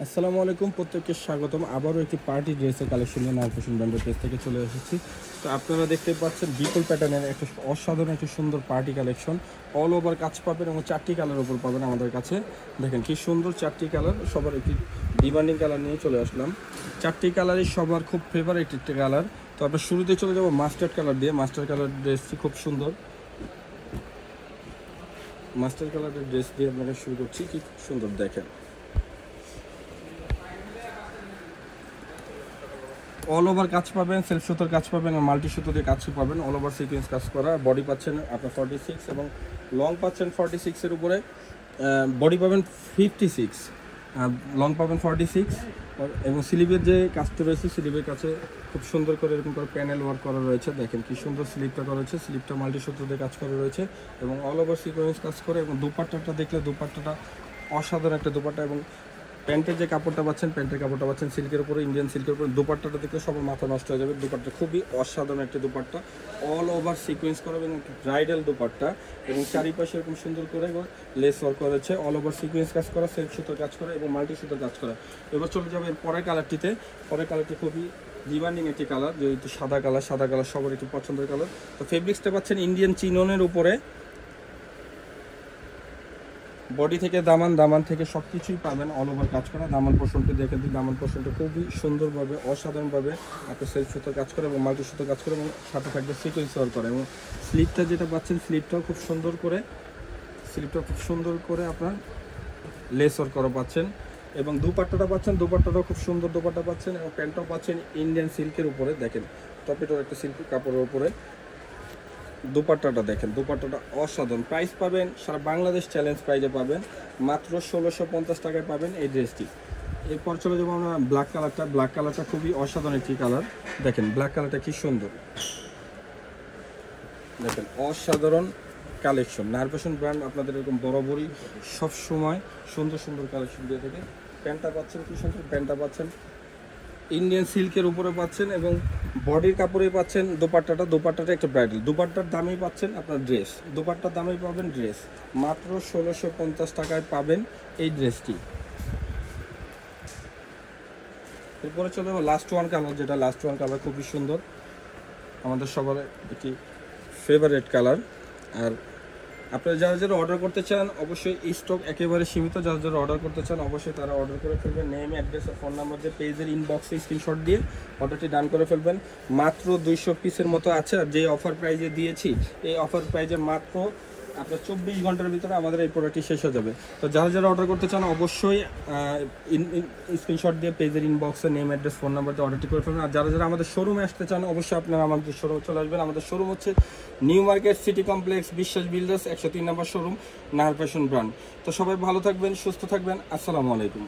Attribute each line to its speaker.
Speaker 1: আসসালামু আলাইকুম, প্রত্যেককে স্বাগতম। আবারও একটি পার্টি ড্রেসের কালেকশন নিয়ে নাইল ফ্যাশন ব্র্যান্ডের পেজ থেকে চলে এসেছি। তো আপনারা দেখতে পাচ্ছেন বিপুল প্যাটার্নের একটা অসাধারণ একটি সুন্দর পার্টি কালেকশন। অল ওভার কাজ পাবেন এবং 4টি কালার উপর পাবেন আমাদের কাছে। দেখেন কি সুন্দর 4টি কালার, সবার একটি ডিমান্ডিং কালার নিয়ে চলে আসলাম। 4টি কালারই সবার খুব ফেভারিট একটি কালার। তো আমরা শুরুতে চলে যাব মাস্টার্ড কালার দিয়ে। মাস্টার্ড কালার ড্রেসটি খুব সুন্দর। মাস্টার্ড কালারের ড্রেস দিয়ে আপনারা শুরু করছি। কি সুন্দর দেখেন, অল ওভার কাজ পাবেন, সেলফ সুতোর কাজ পাবেন এবং মাল্টি সুতো দিয়ে কাজ পাবেন। অল ওভার সিকোয়েন্স কাজ করা। বডি পাচ্ছেন আপনার 46 এবং লং পাচ্ছেন 46-এর উপরে। বডি পাবেন 56, লং পাবেন 46 এবং স্লিভের যে কাজটা রয়েছে, স্লিভের কাছে খুব সুন্দর করে এরকম করে প্যানেল ওয়ার্ক করা রয়েছে। দেখেন কি সুন্দর স্লিভটা করা রয়েছে। স্লিভটা মাল্টি সুতো দিয়ে কাজ করা রয়েছে এবং অল ওভার সিকোয়েন্স কাজ করে। এবং দুপাট্টাটা দেখলে দুপাট্টাটা অসাধারণ একটা দুপাট্টা। এবং প্যান্টের যে কাপড়টা পাচ্ছেন, প্যান্টের কাপড়টা পাচ্ছেন সিল্কের উপরে, ইন্ডিয়ান সিল্কের উপরে। দুপাট্টাটা দেখলে সবার মাথা নষ্ট হয়ে যাবে। দুপাট্টা খুবই অসাধারণ একটা দুপাট্টা, অল ওভার সিকোয়েন্স করা এবং ব্রাইডাল দুপাট্টা এবং চারিপাশে এরকম সুন্দর করে লেস ওয়ার্ক করা হয়েছে। অল ওভার সিকোয়েন্স কাজ করা, সেলফ সুতোর কাজ করা এবং মাল্টি সুতোর কাজ করা। এবার চলে যাবে পরের কালারটিতে। পরের কালারটি খুবই ডিমান্ডিং একটি কালার, যেহেতু সাদা কালার সবার একটু পছন্দের কালার। তো ফেব্রিক্সটা পাচ্ছেন ইন্ডিয়ান চিননের উপরে। বডি থেকে দামান থেকে সব কিছুই পাবেন অল ওভার কাজ করা। দামান পোর্শনটি দেখে দিই, দামান পোর্শনটা খুবই সুন্দরভাবে অসাধারণভাবে আপনার সেলফ সুতোর কাজ করে এবং মাল্টি সুতোর কাজ করে এবং সাথে থাকবে সিকোয়েন্স ওয়ার্ক করে। এবং স্লিপটা যেটা পাচ্ছেন, স্লিপটাও খুব সুন্দর করে আপনার লেস ওয়ার্ক করা পাচ্ছেন। এবং দুপাট্টাটা পাচ্ছেন, দুপাট্টাটাও খুব সুন্দর দুপাট্টা পাচ্ছেন এবং প্যান্টটাও পাচ্ছেন ইন্ডিয়ান সিল্কের উপরে। দেখেন টপেটার একটা সিল্ক কাপড়ের উপরে। দুপাট্টাটা দেখেন, দুপাট্টাটা অসাধারণ। প্রাইস পাবেন সারা বাংলাদেশ চ্যালেঞ্জ প্রাইজে পাবেন, মাত্র 1650 টাকায় পাবেন এই ড্রেসটি। এরপর চলে যাবো আমরা ব্ল্যাক কালারটা। ব্ল্যাক কালারটা খুবই অসাধারণ একটি কালার। দেখেন ব্ল্যাক কালারটা কি সুন্দর, দেখেন অসাধারণ কালেকশন। নাইল ফ্যাশন ব্র্যান্ড আপনাদের এরকম বরাবরই সবসময় সুন্দর কালেকশন দিয়ে থাকে। প্যান্টটা পাচ্ছেন কি সুন্দর, প্যান্টটা পাচ্ছেন ইন্ডিয়ান সিল্কের উপরে পাচ্ছেন এবং বডির কাপড়ে পাচ্ছেন দুপাট্টাটা একটা ব্রাইডাল। দুপাট্টার দামেই পাচ্ছেন আপনার ড্রেস, দুপাট্টার দামেই পাবেন ড্রেস। মাত্র 1650 টাকায় পাবেন এই ড্রেসটি। এরপরে চলে যাবো লাস্ট ওয়ান কালার, যেটা লাস্ট ওয়ান কালার খুবই সুন্দর, আমাদের সবার একটি ফেভারিট কালার। আর আপনারা যারা অর্ডার করতে চান অবশ্যই স্টক একেবারে সীমিত। যারা অর্ডার করতে চান অবশ্যই তারা অর্ডার করে ফেলবেন। নেম, অ্যাড্রেস আর ফোন নাম্বার দিয়ে পেজের ইনবক্সে স্ক্রিনশট দিয়ে অর্ডারটি ডান করে ফেলবেন। মাত্র 200 পিসের মতো আছে। আর যে অফার প্রাইজে দিয়েছি, এই অফার প্রাইজে মাত্র আপনার 24 ঘন্টার ভিতরে আমাদের এই প্রোডাক্টটি শেষ হয়ে যাবে। তো যারা অর্ডার করতে চান অবশ্যই স্ক্রিনশট দিয়ে পেজের ইনবক্সে নেম, অ্যাড্রেস, ফোন নাম্বার দিয়ে অর্ডারটি করে ফেলবেন। আর যারা আমাদের শোরুমে আসতে চান অবশ্যই আপনারা আমাদের শোরুমে চলে আসবেন। আমাদের শোরুম হচ্ছে নিউ মার্কেট সিটি কমপ্লেক্স, বিশ্বাস বিল্ডার্স, 103 নম্বর শোরুম, নাইল ফ্যাশন ব্র্যান্ড। তো সবাই ভালো থাকবেন, সুস্থ থাকবেন। আসসালামু আলাইকুম।